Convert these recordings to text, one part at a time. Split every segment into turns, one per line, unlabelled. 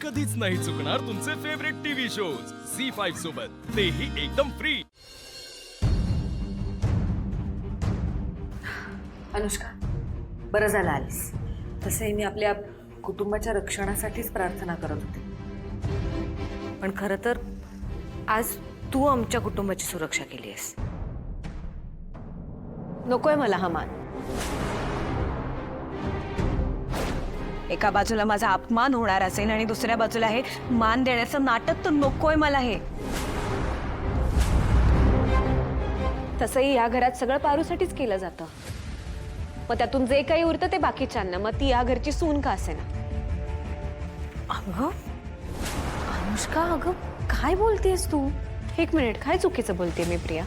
कधीच नाही चुकणार तुमचे फेवरेट टीव्ही शोज झी5 सोबत, तेही एकदम फ्री।
अनुष्का, बरं झालं आलीस। तसे मी आपल्या कुटुंबाच्या रक्षणासाठीच प्रार्थना करत होते, पण खरं तर आज तू आमच्या कुटुंबाची सुरक्षा केली आहेस। नकोय मला हा मान। एका बाजूला माझा अपमान होणार असेल आणि दुसऱ्या बाजूला हे मान देण्याचं नाटक तर नकोय मला हे।
तसंही या घरात सगळं पारूसाठीच केलं जातं, मग त्यातून जे काही उरतं ते बाकीच्यांना, मग ती या घरची सून का असेना।
अगं अनुष्का, अगं
काय बोलतेस तू? एक मिनिट, काय चुकीचं बोलते मी प्रिया?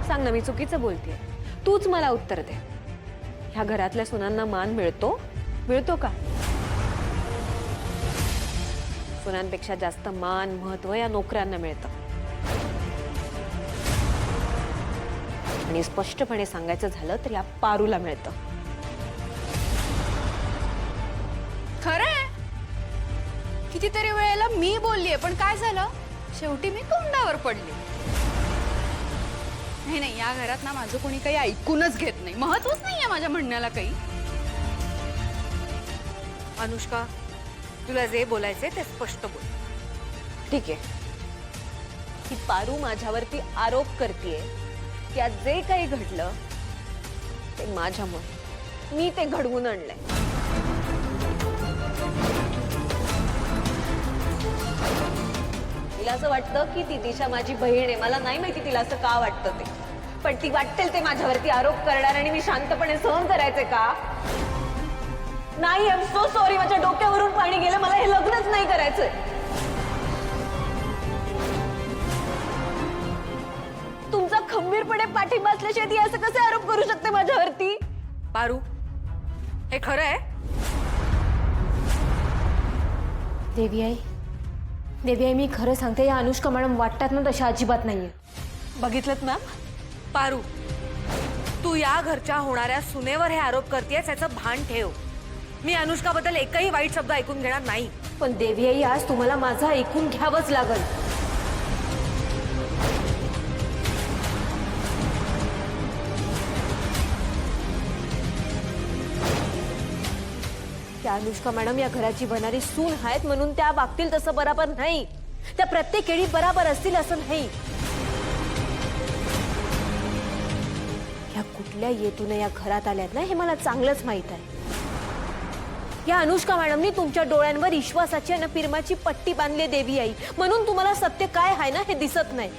सांग ना, मी चुकीचं बोलते? तूच मला उत्तर दे। ह्या घरातल्या सुनांना मान मिळतो का? सुनांपेक्षा जास्त मान महत्व या नोकरांना मिळतं। आणि स्पष्टपणे सांगायचं झालं तर या पारूला मिळतं।
खरंय, कितीतरी वेळेला मी बोललीये, पण काय झालं, शेवटी मी तोंडावर पडले। नाही, या घरात ना माझं कोणी काही ऐकूनच घेत नाही, महत्वच नाहीये माझ्या म्हणण्याला काही।
अनुष्का, तुला जे बोलायचंय ते स्पष्ट बोल।
ठीक आहे, ही पारू माझ्यावरती आरोप करतेय की आज जे काही घडलं ते माझ्यामुळे, मी ते घडवून आणलंय। तिला असं वाटतं की ती दिशा माझी बहीण आहे। मला नाही माहिती तिला असं का वाटतं ते, पण ती वाटेल ते माझ्यावरती आरोप करणार आणि मी शांतपणे सहन करायचे का? नाही, आय एम सो सॉरी, माझ्या डोक्यावरून पाणी गेलं, मला हे लग्नच नाही करायचंय। तुमचा खंबीरपणे पाठिंबा असल्याशिवाय ती असं कसे आरोप करू शकते माझ्यावरती?
पारू, हे खरं आहे?
देवी आई, मी खरं सांगते, या अनुष्का मॅडम वाटतात ना तशा अजिबात नाहीये।
बघितलंत मॅम, पारू, तू या घरच्या होणाऱ्या सुनेवर हे आरोप करतेयस याचं भान ठेव। मी अनुष्काबद्दल एकही वाईट शब्द ऐकून घेणार नाही।
पण देवी आई, आज तुम्हाला माझं ऐकून घ्यावंच लागल। त्या अनुष्का मॅडम या घराची बनारी सून आहेत म्हणून त्या वागतील तसं बरोबर नाही। त्या प्रत्येक वेळी बरोबर असतील असं नाही। या कुठल्या येतून या घरात आल्यात ना हे मला चांगलंच माहित आहे। या अनुष्का मॅडमनी तुमच्या डोळ्यांवर विश्वासाची आणि पिरमाची पट्टी बांधली देवी आई, म्हणून तुम्हाला सत्य काय आहे ना हे दिसत नाही।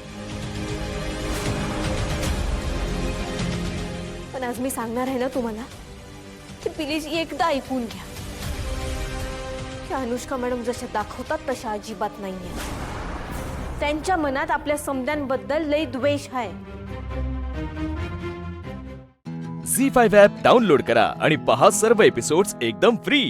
पण आज मी सांगणार आहे ना तुम्हाला, की प्लीज एकदा ऐकून घ्या। की अनुष्का मॅडम जशा दाखवतात तशा अजिबात नाहीये। त्यांच्या मनात आपल्या समद्यांबद्दल लय द्वेष आहे।
झी5 ॲप डाउनलोड करा आणि पहा सर्व एपिसोड्स एकदम फ्री।